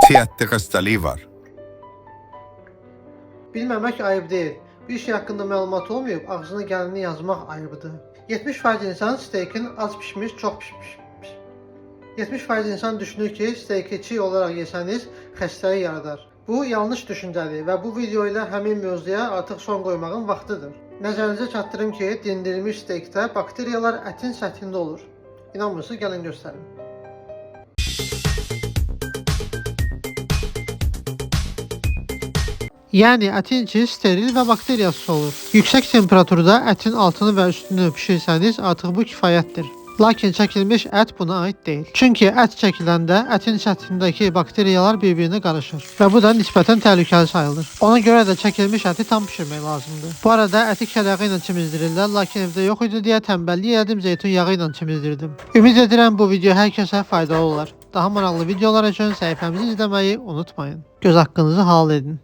Tiyatri xəstəliyi var. Bilməmək ayıb deyil. Bir şey haqqında məlumat olmayıb ağzına gələni yazmaq ayıbdır. 70% insan steykin az pişmiş, çox pişmiş. 70% insan düşünür ki, steyki çiğ olaraq yesəniz xəstəlik yaradar. Bu yanlış düşüncədir və bu video ilə həmin mövzuya artıq son qoymağın vaxtıdır. Nəzərinizə çatdırım ki, dindirilmiş steykdə bakteriyalar ətin səthində olur. İnanmırsınız, gəlin göstərin. Yəni ətin içi steril və bakteriyasız olur. Yüksək temperaturda ətin altını və üstünü bişirsəniz artıq bu kifayətdir. Lakin çəkilmiş ət buna aid deyil. Çünki ət çəkiləndə ətin səthindəki bakteriyalar bir-birinə qarışır və bu da nisbətən təhlükəli sayılır. Ona görə də çəkilmiş əti tam bişirmək lazımdır. Bu arada əti kələği ilə çimizdirirlər, lakin evdə yox idi deyə tənbəllik elədim, zeytun yağı ilə çimizdirdim. Ümid edirəm bu video hər kəsə faydalı olar. Daha maraqlı videolar üçün səhifəmizi izləməyi unutmayın. Göz haqqınızı halal edin.